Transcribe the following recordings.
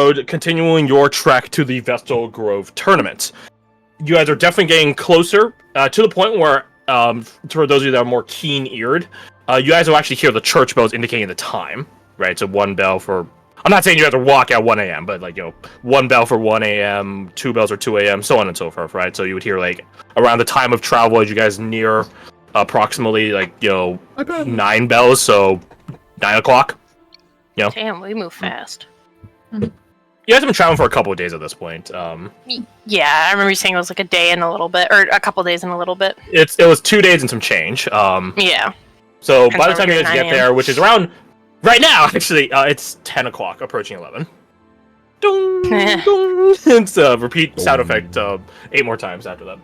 road, continuing your trek to the Vestal Grove tournament. You guys are definitely getting closer to the point where, for those of you that are more keen-eared, you guys will actually hear the church bells indicating the time, right? So 1 bell for... I'm not saying you have to walk at 1 a.m., but, 1 bell for 1 a.m., 2 bells for 2 a.m., so on and so forth, right? So you would hear, around the time of travel as you guys near approximately, 9 bells, so 9 o'clock. Damn, we move fast. You guys have been traveling for a couple of days at this point. Yeah, I remember you saying it was a day and a little bit, or a couple days and a little bit. It was 2 days and some change. Yeah. So by the time you guys get there, which is around right now, actually, it's 10 o'clock, approaching 11. Dong, dong. It's a repeat sound effect 8 more times after that.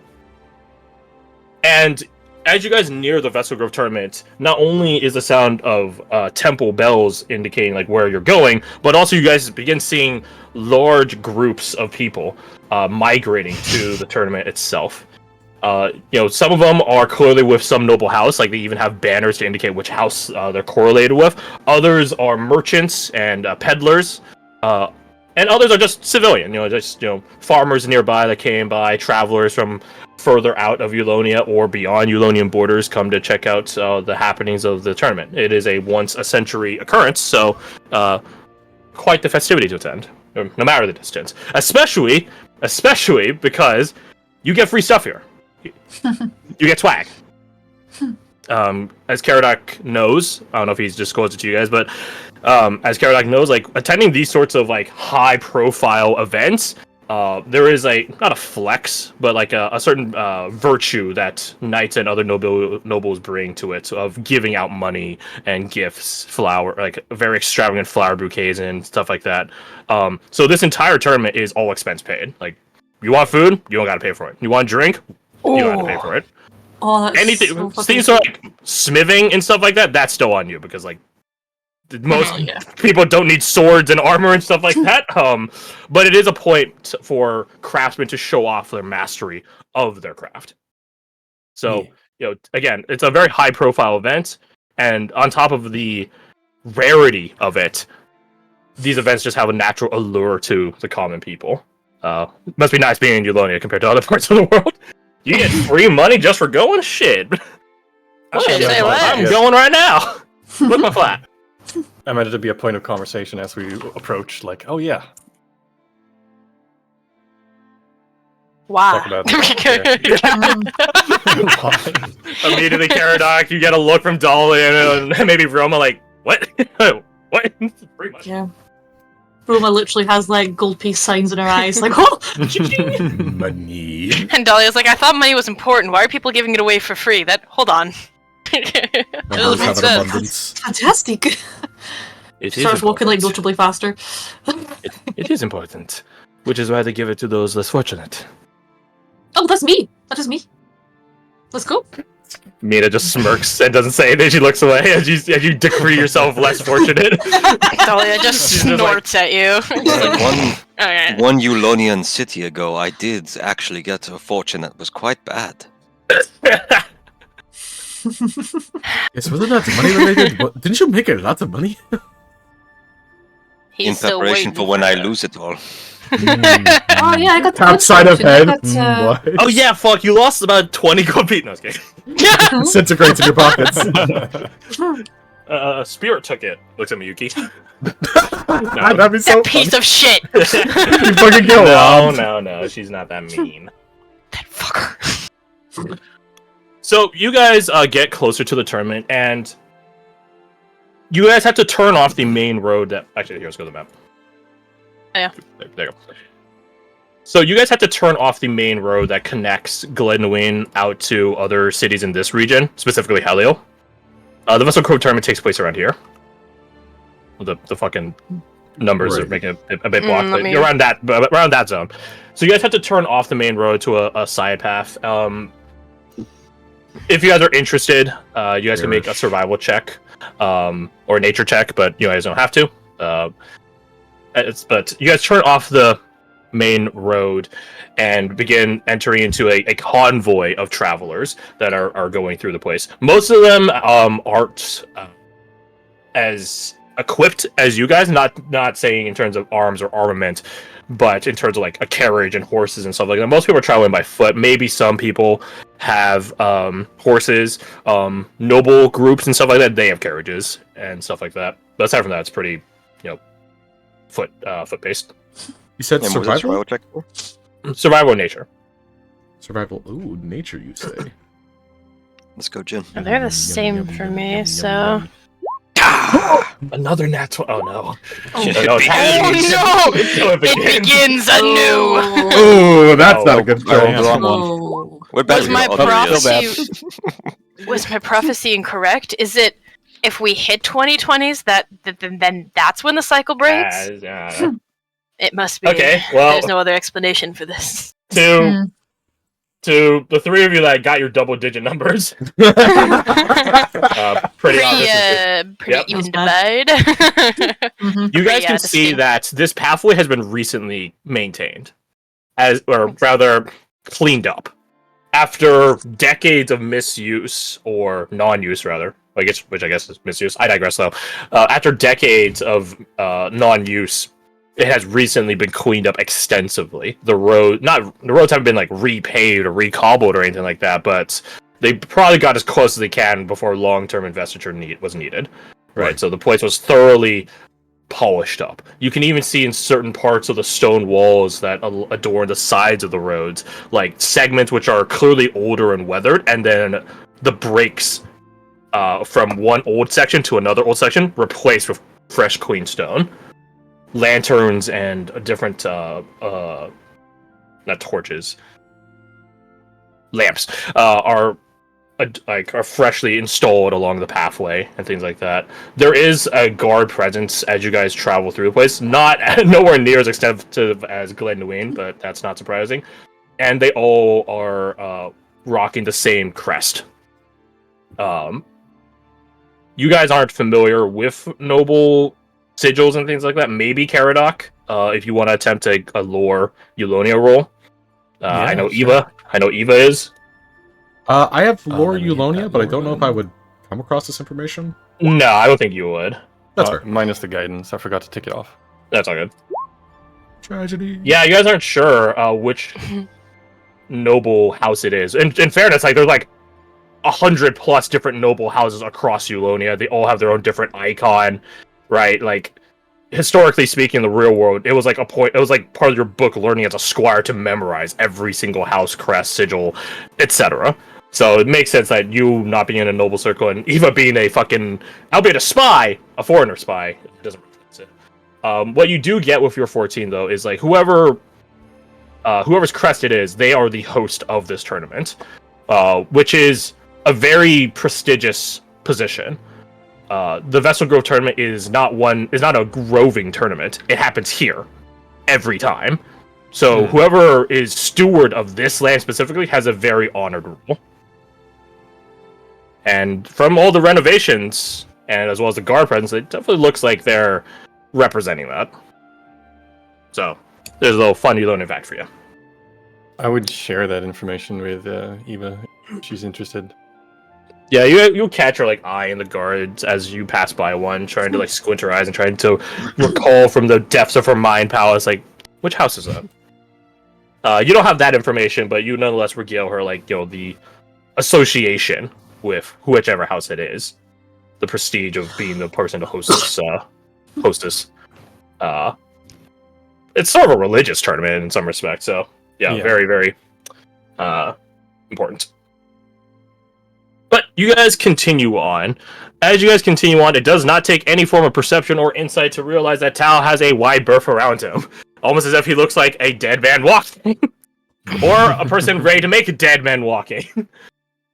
And as you guys near the Vestal Grove tournament, not only is the sound of temple bells indicating where you're going, but also you guys begin seeing large groups of people migrating to the tournament itself. Some of them are clearly with some noble house, they even have banners to indicate which house they're correlated with. Others are merchants and peddlers, and others are just civilian, farmers nearby that came by, travelers from further out of Eulonia or beyond Eulonian borders come to check out the happenings of the tournament. It is a once-a-century occurrence, so quite the festivity to attend, no matter the distance. Especially because you get free stuff here. You get swag. As Caradoc knows, I don't know if he's disclosed it to you guys, but as Caradoc knows, attending these sorts of high-profile events, there is not a flex, but a certain virtue that knights and other nobles bring to it of giving out money and gifts, very extravagant flower bouquets and stuff like that. So this entire tournament is all expense paid. You want food, you don't gotta pay for it. You want drink, you don't have to pay for it. Oh, that's anything, so things like smithing and stuff like that, that's still on you because most people don't need swords and armor and stuff like that. But it is a point for craftsmen to show off their mastery of their craft. So, again, it's a very high-profile event, and on top of the rarity of it, these events just have a natural allure to the common people. Must be nice being in Eulonia compared to other parts of the world. You get free money just for going? Shit. I'm going right now. What's my flat? I meant it to be a point of conversation as we approach, oh yeah. Wow. Talk about that. Immediately, Caradoc, you get a look from Dolly and maybe Roma, what? What? Pretty much. Yeah. Roma literally has gold piece signs in her eyes, oh! Money. And Dahlia's I thought money was important. Why are people giving it away for free? Hold on. Numbers have an abundance. Fantastic. It Starts walking notably faster. It is important, which is why they give it to those less fortunate. Oh, that's me. That is me. Let's go. Mina just smirks and doesn't say anything. She looks away as you decree yourself less fortunate. Dahlia just snorts at you. One Eulonian city ago, I did actually get a fortune that was quite bad. Yes, wasn't that money related? Didn't you make a lot of money? In preparation for when I lose it all. Oh yeah, I got Top side of head. Oh yeah, fuck! You lost about 20 gold pieces. No, I was kidding. Disintegrates in your pockets. Spirit took it. Looks at Miyuki. No. That'd be so that piece of shit. You fucking kill her. No, she's not that mean. That fucker. So you guys get closer to the tournament, and you guys have to turn off the main road that... Actually, here, let's go to the map. Yeah. There you go. So you guys have to turn off the main road that connects Glenwyn out to other cities in this region, specifically Helio. The Vestal Grove tournament takes place around here. The fucking numbers are making it a bit blocked, but you're around that zone. So you guys have to turn off the main road to a side path. If you guys are interested, you guys can make a survival check or a nature check, but you guys don't have to. But you guys turn off the main road and begin entering into a convoy of travelers that are going through the place. Most of them aren't as equipped as you guys. Not saying in terms of arms or armament, but in terms of like a carriage and horses and stuff like that. Most people are traveling by foot. Maybe some people have horses. Noble groups and stuff like that, they have carriages and stuff like that. But aside from that, it's pretty, foot based. You said And what was the survival? survival check for? Survival nature. Survival. Ooh, nature, you say. Let's go, Jin. They're the Yum, same yum, for yum, me, yum, so. yum, Another nat 20. Oh no. Oh, Shit, It no, begins. it begins. anew. Oh, that's not a Oh, good I show. am. Oh. What about Was my your other prophecy? Was my prophecy incorrect? Is it if we hit 2020s then that's when the cycle breaks? It must be. Okay, well- There's no other explanation for this. to the three of you that got your double-digit numbers, pretty obvious. Pretty Yep. even That's divide. Mhm. You guys Yeah, can see distinct. that this pathway has been recently maintained, or rather cleaned up, after decades of misuse or non-use, rather. Which I guess is misuse. I digress, though. After decades of non-use, it has recently been cleaned up extensively. The roads haven't been like repaved or recobbled or anything like that, but they probably got as close as they can before long-term investiture was needed. Right, so the place was thoroughly polished up. You can even see in certain parts of the stone walls that adorn the sides of the roads, like segments which are clearly older and weathered, and then the breaks from one old section to another old section replaced with fresh, clean stone. Lanterns and different not torches, lamps are freshly installed along the pathway and things like that. There is a guard presence as you guys travel through the place, not nowhere near as extensive as Glen Nguyen, but that's not surprising. And they all are rocking the same crest. You guys aren't familiar with noble sigils and things like that. Maybe Caradoc, if you want to attempt a lore Eulonia roll. I know sure. Eva. I know Eva is. I have lore let me hit Eulonia, that but I lore don't know if I button. would come across this information. No, I don't think you would. That's fair. Minus the guidance. I forgot to tick it off. That's all good. Tragedy. Yeah, you guys aren't sure which noble house it is. In fairness, like there's like 100+ different noble houses across Eulonia. They all have their own different icon, right? Like historically speaking, in the real world, it was like it was like part of your book learning as a squire to memorize every single house, crest, sigil, etc. So it makes sense that you not being in a noble circle and Eva being a fucking, albeit a spy, a foreigner spy, it doesn't reflect it. What you do get with your 14 though is like whoever's crest it is, they are the host of this tournament, which is a very prestigious position. The Vessel Grove tournament is not a roving tournament. It happens here every time. So whoever is steward of this land specifically has a very honored role. And from all the renovations, and as well as the guard presence, it definitely looks like they're representing that. So there's a little fun Eulonia fact for you. I would share that information with Eva if she's interested. Yeah, you'll catch her like eyeing the guards as you pass by one, trying to like squint her eyes and trying to recall from the depths of her mind palace, like, which house is that? You don't have that information, but you nonetheless regale her like, the association with whichever house it is, the prestige of being the person to host this hostess. It's sort of a religious tournament in some respects, so yeah. Very, very important. But you guys continue on. As you guys continue on, it does not take any form of perception or insight to realize that Tao has a wide berth around him. Almost as if he looks like a dead man walking. Or a person ready to make a dead man walking.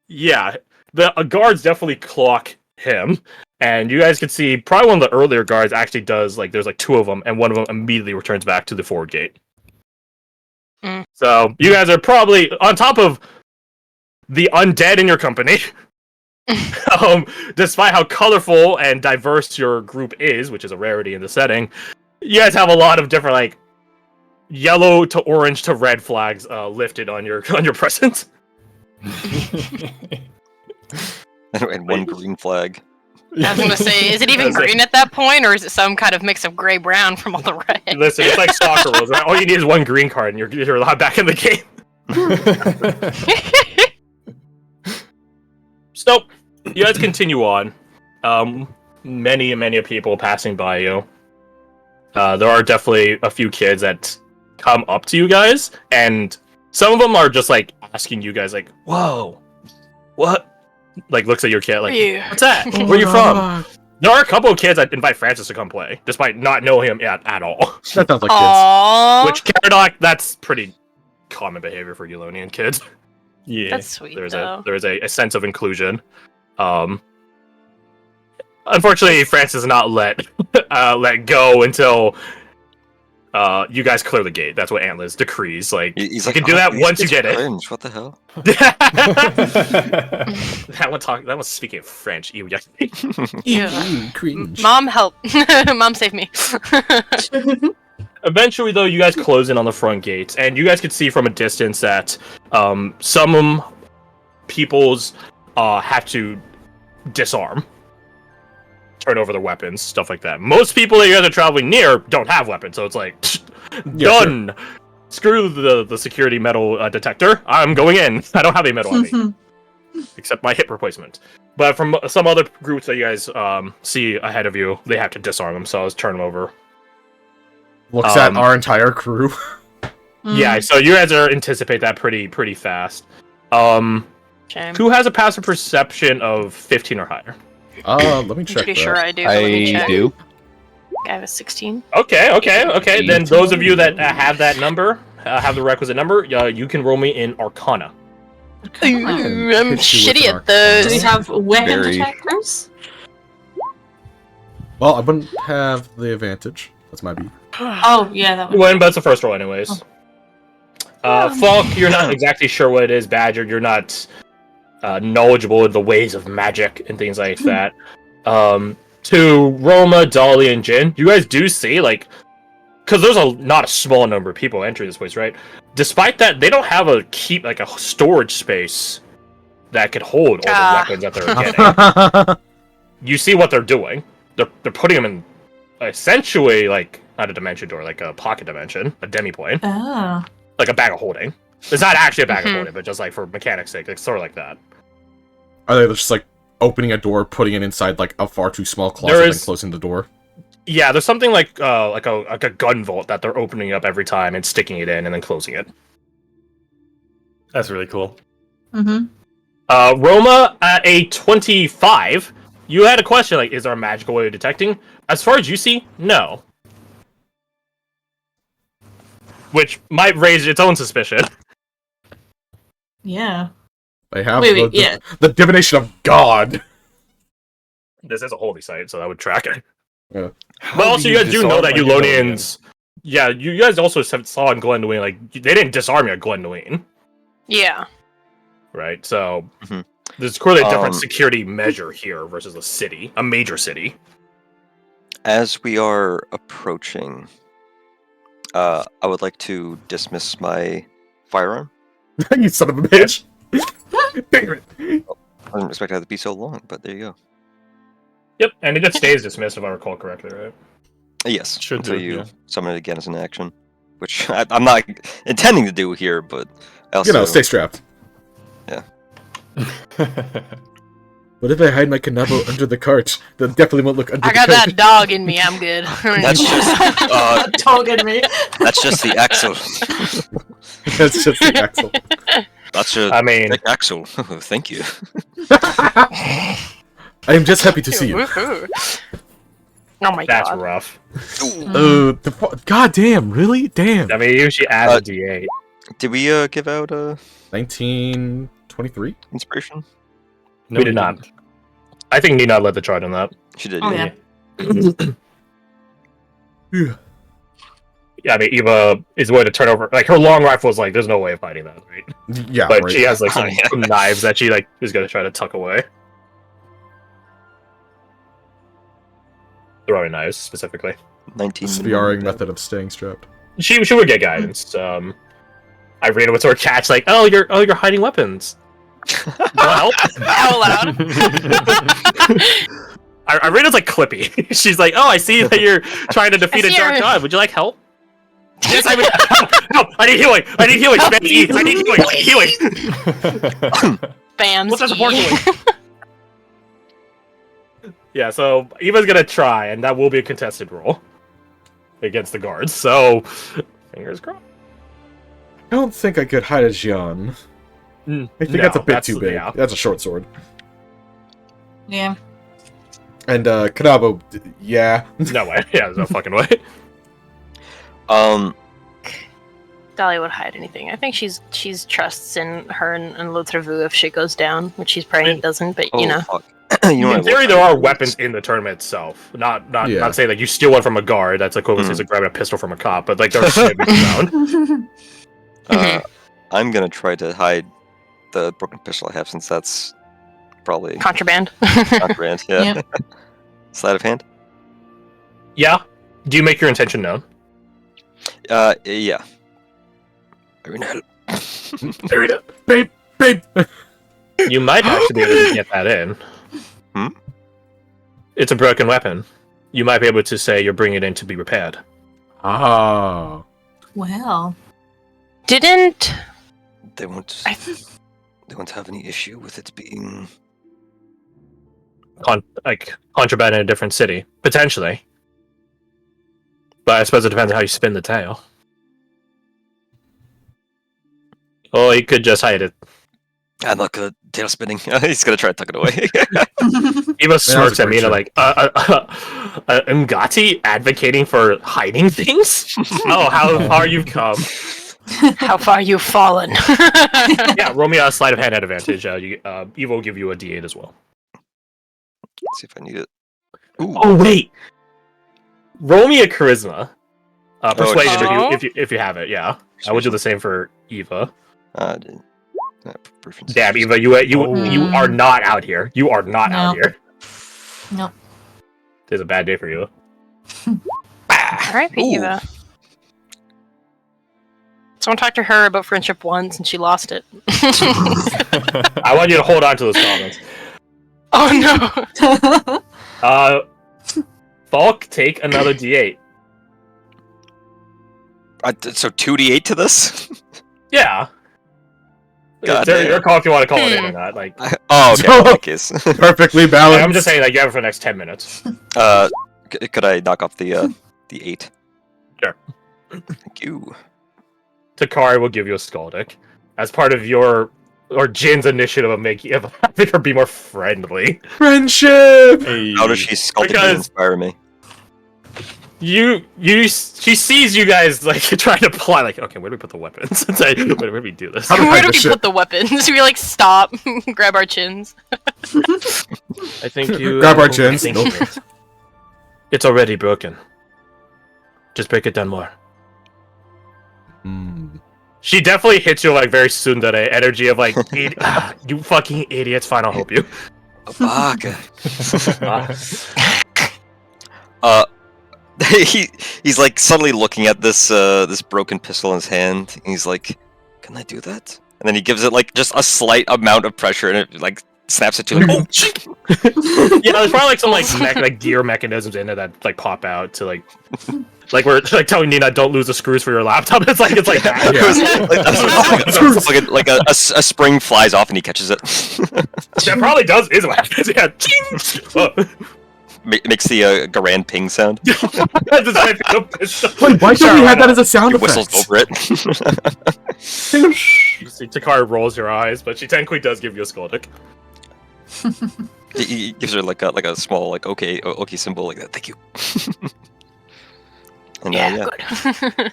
Yeah, the guards definitely clock him. And you guys can see, probably one of the earlier guards actually does, like, there's like two of them, and one of them immediately returns back to the forward gate. So, you guys are probably, on top of the undead in your company, despite how colorful and diverse your group is, which is a rarity in the setting, you guys have a lot of different, like, yellow to orange to red flags lifted on your presence. And one green flag. I was gonna say, is it even green at that point, or is it some kind of mix of gray-brown from all the red? Listen, it's like soccer rules, right? All you need is one green card, and you're allowed back in the game. So, you guys continue on. Many people passing by you. There are definitely a few kids that come up to you guys, and some of them are just like asking you guys, like, "Whoa, what?" Like, looks at your kid, like, "What's that? Where are you from?" There are a couple of kids that invite Francis to come play, despite not knowing him at all. That sounds like kids. Aww. Which, Caradoc, that's pretty common behavior for Eulonian kids. Yeah. That's sweet, though. There's a sense of inclusion. Unfortunately, Francis is not let go until you guys clear the gate. That's what Antlers decrees. Like, He's you can do that once you get it. Cringe. What the hell? That was speaking of French. Ew, Cringe. Mom, help! Mom, save me! Eventually, though, you guys close in on the front gates, and you guys can see from a distance that some people's have to disarm, turn over their weapons, stuff like that. Most people that you guys are traveling near don't have weapons, so it's like, done! Sure. Screw the security metal detector. I'm going in. I don't have a metal on me. Except my hip replacement. But from some other groups that you guys see ahead of you, they have to disarm themselves, turn them over. Looks at our entire crew. Yeah, so you guys are anticipate that pretty fast. Who has a passive perception of 15 or higher? Let me I'm check pretty that. sure I do. Let me check. do. I have a 16. Okay. Then those of you that have that number, have the requisite number, you can roll me in Arcana. I'm shitty at those. Do we have weapon Very- detectors? Well, I wouldn't have the advantage. That's my beat. Oh, yeah, that You would win, but it's the first roll anyways. Falk, you're not exactly sure what it is. Badger, you're not knowledgeable in the ways of magic and things like that. To Roma, Dolly, and Jin, you guys do see, like, because there's not a small number of people entering this place, right? Despite that, they don't have a storage space that could hold all the weapons that they're getting. You see what they're doing. They're putting them in essentially like not a dimension door, like a pocket dimension, a demi-plane, Oh. like a bag of holding. It's not actually a bag of holding, but just like for mechanics' sake, it's sort of like that. Are they just like opening a door, putting it inside like a far too small closet, and closing the door? Yeah, there's something like a gun vault that they're opening up every time and sticking it in and then closing it. That's really cool. Mm-hmm. Roma, at a 25, you had a question, like, is there a magical way of detecting? As far as you see, no. Which might raise its own suspicion. Yeah. They have yeah. the divination of God. This is a holy site, so that would track it. Yeah. But also, you guys do know that Eulonians... Yeah, you guys also saw in Glenduin, like, they didn't disarm you at Glenduin. Yeah. Right, so... There's clearly a different security measure here versus a city, a major city. As we are approaching, I would like to dismiss my firearm. You son of a bitch! Damn it! I didn't expect it to be so long, but there you go. Yep, and it just stays dismissed if I recall correctly, right? Yes, Should until do, you yeah. summon it again as an action, which I'm not intending to do here, but I also... stay strapped. Yeah. What if I hide my Kanabo under the cart? That definitely won't look under I the got cart. that dog in me. I'm good. That's just Dog in me. that's just the axle. That's just the axle. That's a thick axle. Thank you. I am just happy to see you. Woohoo. Oh my That's god. rough. God damn, really? Damn. I mean, you usually add a D8. Did we give out 1923? inspiration? No, we did not. I think Nina led the charge on that. She did. Oh, yeah. Yeah, I mean, Eva is going to turn over. Like, her long rifle is like, there's no way of fighting that, right? Yeah, But right. she has like some knives that she like is going to try to tuck away. Throwing knives specifically. 19. SPRing method of staying strapped. She would get guidance. Irina would sort of catch like, you're hiding weapons. Well, Out loud. Irina's like Clippy. She's like, oh, I see that you're trying to defeat a dark god. Would you like help? Yes, I would. Help! I need healing. I need healing. I need healing. Bam. What's that support healing? Yeah, so Eva's gonna try, and that will be a contested roll against the guards. So, fingers crossed. I don't think I could hide a Jian. I think that's a bit too big. Yeah. That's a short sword. Yeah. And Kanabo, yeah. No way. Yeah, there's no fucking way. Dahlia would hide anything. I think she's trusts in her and Lotrevu if shit goes down, which she's praying it doesn't. But you know, in theory, there are weapons in the tournament itself. Not saying like you steal one from a guard. That's equivalent to grabbing a pistol from a cop. But like there's shit around. I'm gonna try to hide the broken pistol I have, since that's probably contraband. Contraband, yeah. Yep. Sleight of hand. Yeah. Do you make your intention known? Yeah. Irina, Irina, babe. You might actually be able to get that in. It's a broken weapon. You might be able to say you're bringing it in to be repaired. Ah. Well. Didn't they won't have any issue with it being contraband in a different city, potentially. But I suppose it depends on how you spin the tale. Oh, you could just hide it. I'm not good at tail spinning. He's gonna try to tuck it away. Eva smirks at me and like, Ngati advocating for hiding things? Oh, how far you've come. how far you've fallen. Yeah, roll me a sleight of hand at advantage. Eva will give you a D8 as well. Let's see if I need it. Ooh. Oh wait, roll me a charisma, persuasion if you have it. Yeah, I would do the same for Eva. Damn, Eva, you are not out here. You are not out here. Nope. It's a bad day for you. Alright, Eva. Someone talked to her about friendship once and she lost it. I want you to hold on to those comments. Oh no! Falk, take another D8. So 2d8 to this? Yeah. God It's your call if you want to call it in or not. Like, oh, okay. In that case. Perfectly balanced. I'm just saying, like, you have it for the next 10 minutes. Could I knock off the 8? Sure. Thank you. Takari will give you a Skaldic as part of your Jin's initiative of making her be more friendly. Friendship. Hey. How does she Skaldic inspire me? She sees you guys like trying to plot. Like, okay, where do we put the weapons? It's like, where do we do this? Where do we put the weapons? We like stop, grab our chins. I think you grab our chins. It's already broken. Just break it down more. She definitely hits you like very tsundere energy of like, you fucking idiots. Fine, I'll help you. Fuck. He's like suddenly looking at this this broken pistol in his hand. And he's like, "Can I do that?" And then he gives it like just a slight amount of pressure, and it like snaps it to like, oh shit. Yeah, there's probably like some like gear mechanisms in it that like pop out to like we're like telling Nina don't lose the screws for your laptop. It's like that. Yeah. like a spring flies off and he catches it. That probably is what happens. Yeah. Makes the Garand ping sound. Wait, why don't we have that as a sound effect? Whistles over it. You see Takari rolls her eyes, but she technically does give you a Skaldic. He gives her like a small like okay symbol like that. Thank you. And, yeah. yeah. Good.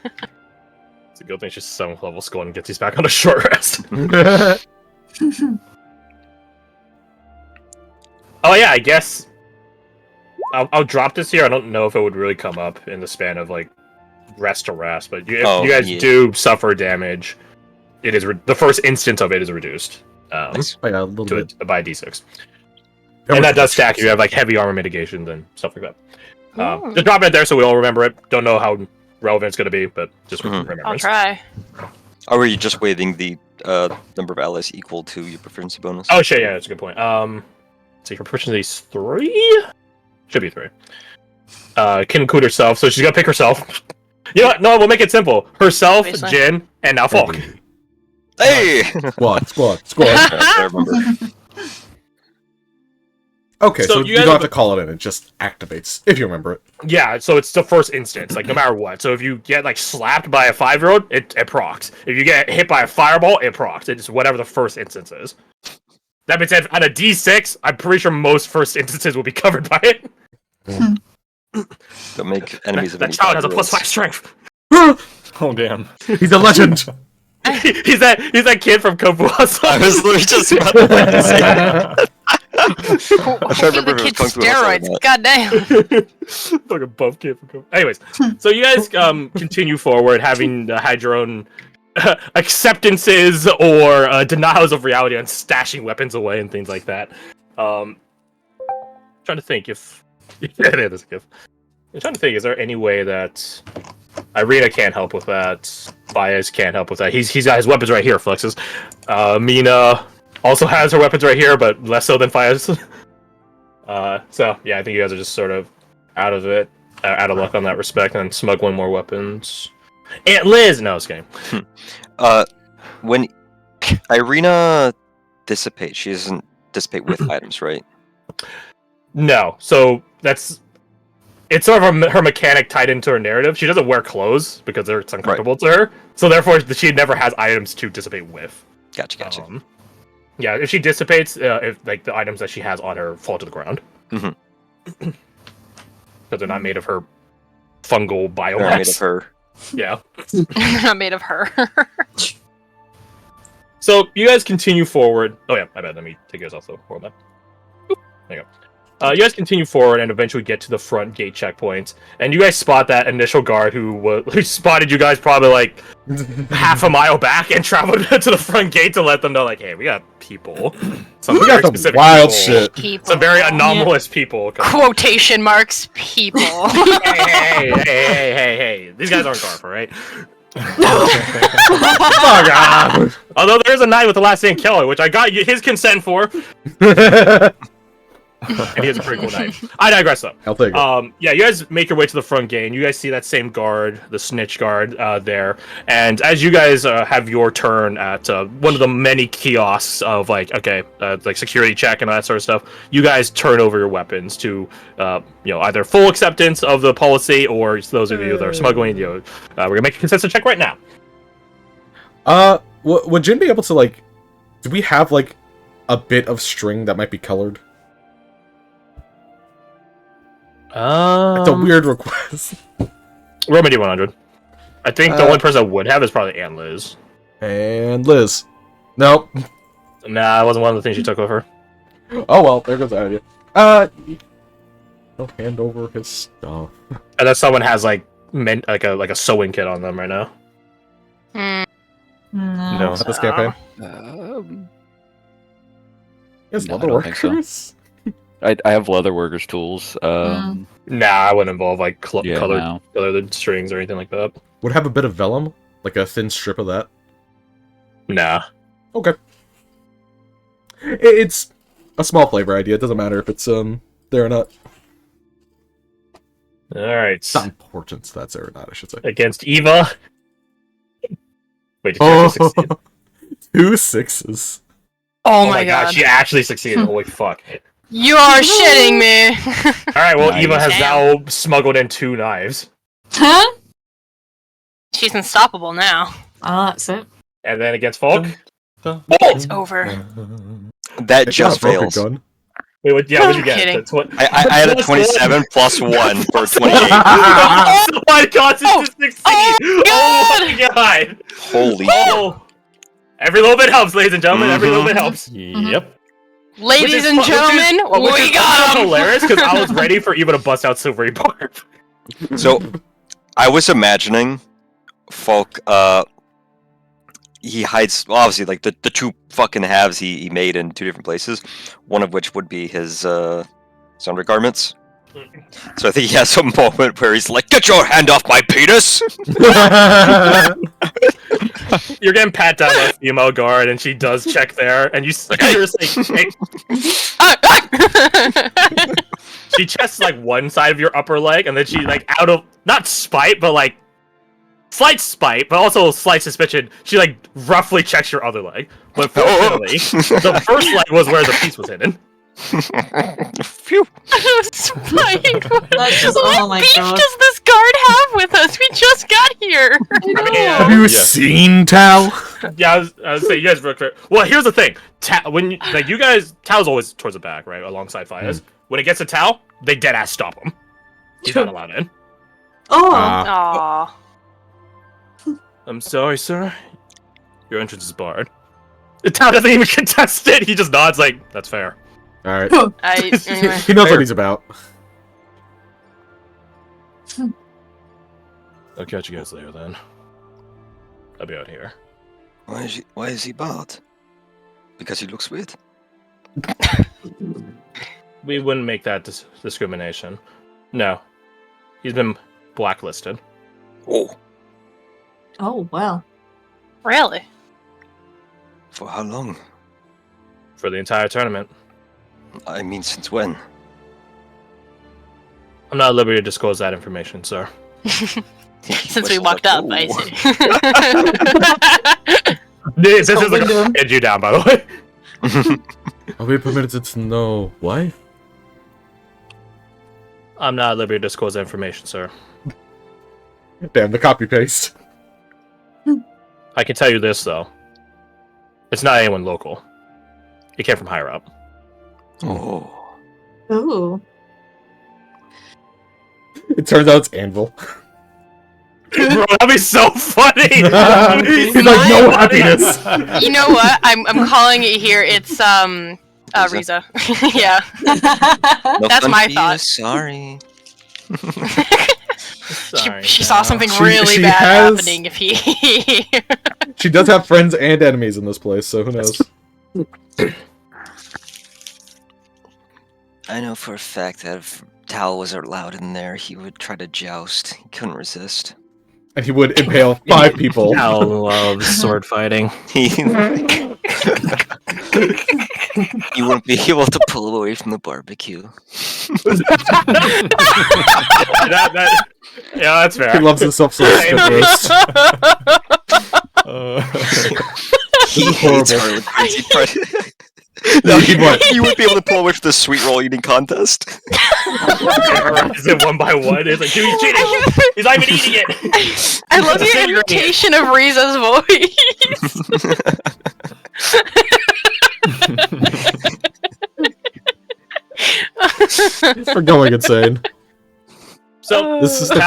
It's a good thing she's 7th level skull and gets these back on a short rest. Oh yeah, I guess I'll drop this here. I don't know if it would really come up in the span of like rest to rest, but if you guys do suffer damage, it is the first instance of it is reduced by a little bit by D6, and that does stack. You have like heavy armor mitigations and stuff like that. Just drop it there so we all remember it. Don't know how relevant it's going to be, but just remember. I'll try. Or were you just waiving the number of allies equal to your proficiency bonus? Oh shit, yeah, that's a good point. So your proficiency is 3. Should be 3. Can include herself, so she's gonna pick herself. You know what? No, we'll make it simple. Herself, Obviously. Jin, and now Falk. Hey! Squad. I remember. Okay, So so you you guys don't have have to call it in, it just activates, if you remember it. Yeah, so it's the first instance, like no matter what. So if you get like slapped by a 5-year-old, it procs. If you get hit by a fireball, it procs. It's whatever the first instance is. That being said, on a D6, I'm pretty sure most first instances will be covered by it. Don't make enemies of That any child has a race. +5 strength. Oh damn. He's a legend! he's that kid from Kung Fu Hustle. I was literally just about to say that. Who trying to gave the remember if it kids was Kung Fu Hustle or steroids? not. Goddamn. Fucking buff kid from Kung Fu. Anyways, so you guys continue forward, having had your own acceptances or denials of reality on stashing weapons away and things like that. Trying to think if it is a gift. I'm trying to think, is there any way that Irina can't help with that? Baez can't help with that. He's got his weapons right here, Flexes. Mina also has her weapons right here, but less so than Baez. So yeah, I think you guys are just sort of out of it, out of luck on that respect, and smuggling more weapons. Aunt Liz! No, I was kidding. When Irina dissipates, she doesn't dissipate with items, right? No, so it's sort of her mechanic tied into her narrative. She doesn't wear clothes because it's uncomfortable to her, so therefore she never has items to dissipate with. Gotcha. Yeah, if she dissipates, if like the items that she has on her fall to the ground, because they're not made of her fungal biomass. They're made of her. Yeah. Not made of her. So you guys continue forward. Oh yeah, my bad. Let me take yours off the forward map. Oop, there you go. You guys continue forward and eventually get to the front gate checkpoint, and you guys spot that initial guard who spotted you guys probably like half a mile back and traveled to the front gate to let them know, like, hey, we got people. Some We got very some specific wild people. shit. People. Some very anomalous people. Quotation marks, people. Hey. These guys aren't Garth, right? Fuck off! Although there is a knight with the last name Keller, which I got his consent for, and he has a pretty cool knight. I digress, though. I'll take it. Yeah, you guys make your way to the front gate, and you guys see that same guard, the snitch guard, there. And as you guys have your turn at one of the many kiosks of like security check and all that sort of stuff, you guys turn over your weapons to either full acceptance of the policy, or those of you that are smuggling. We're gonna make a consensus check right now. Would Jin be able to, like, do we have, like, a bit of string that might be colored? It's a weird request. Roman D100. I think the only person that would have is probably Aunt Liz. And Liz. Nope. Nah, it wasn't one of the things she took with her. Oh well, there goes that idea. He'll hand over his stuff. Unless someone has like a sewing kit on them right now. No. Not this campaign. Yes, No, I leather don't think so. workers. I have leather workers tools. Nah, I wouldn't involve like Yeah, colored no. colored strings or anything like that. Would have a bit of vellum, like a thin strip of that. Nah. Okay. It's a small flavor idea. It doesn't matter if it's there or not. All right. It's not important that's there or not, I should say. Against Eva. Wait, did you Oh, actually succeed? 2 6s. Oh my god. she actually succeeded. Holy fuck. You are shitting me. Alright, well, Nice. Eva has Damn. now smuggled in 2 knives. Huh? She's unstoppable now. Oh, that's it. And then against Falk. It's over. That It's just not a broken fails. gun. Wait, what'd you get? Kidding. That's what... I had a 27 plus 1 for 28. Oh my god, Oh, this is 16! Oh my god! Holy shit. Oh! Every little bit helps, ladies and gentlemen. Every little bit helps. Yep. Ladies and gentlemen, we got him. Hilarious because I was ready for Eva to bust out Silvery Barb. So, I was imagining Falk, he hides, well, obviously, like, the 2 fucking halves he made in 2 different places, one of which would be his undergarments. So I think he has a moment where he's like, "Get your hand off my penis!" You're getting pat down by a female guard, and she does check there, and you're just like, hey. she checks like one side of your upper leg, and then she like out of not spite, but like slight spite, but also slight suspicion. She like roughly checks your other leg. But fortunately, the first leg was where the piece was hidden. Phew. Spike, That's just, what oh my beef god. does this guard have with us? We just got here. Have you seen Tal? Yeah, I was saying you guys real quick. Well, here's the thing: when you guys, Tao's always towards the back, right, alongside Fires. When it gets to Tao, they dead ass stop him. He's not allowed in. Oh, Aww. I'm sorry, sir. Your entrance is barred. Tao doesn't even contest it. He just nods like, "That's fair." All right. Anyway. He knows what he's about. I'll catch you guys later then. I'll be out here. Why is he bald? Because he looks weird. We wouldn't make that discrimination. No. He's been blacklisted. Oh, oh wow. Really? for how long? For the entire tournament. I mean, since when? I'm not at liberty to disclose that information, sir. Since we walked up, I see. This is like a edge you down, by the way. Are we permitted to know why? I'm not at liberty to disclose that information, sir. Damn, the copy paste. I can tell you this, though. It's not anyone local. It came from higher up. Oh. Ooh. It turns out it's Anvil. Bro, that'd be so funny! He's like, no happiness! You know what? I'm calling it here. It's Riza. Yeah. No That's fun my for you, thought. Sorry. Sorry, she saw something She- really she bad has- happening if he. She does have friends and enemies in this place, so who knows? I know for a fact that if Tal was allowed in there, he would try to joust. He couldn't resist. And he would impale 5 people. Al loves sword fighting. He wouldn't be able to pull away from the barbecue. Yeah, that's fair. He loves the self-sufficient roast. He hates Harlequins. He probably... No, he what? You wouldn't be able to pull away from the sweet roll eating contest. Is it one by one? It's like, dude, he's cheating! He's not even eating it! I love your Cigarette. imitation of Riza's voice. We're going insane. So, This is the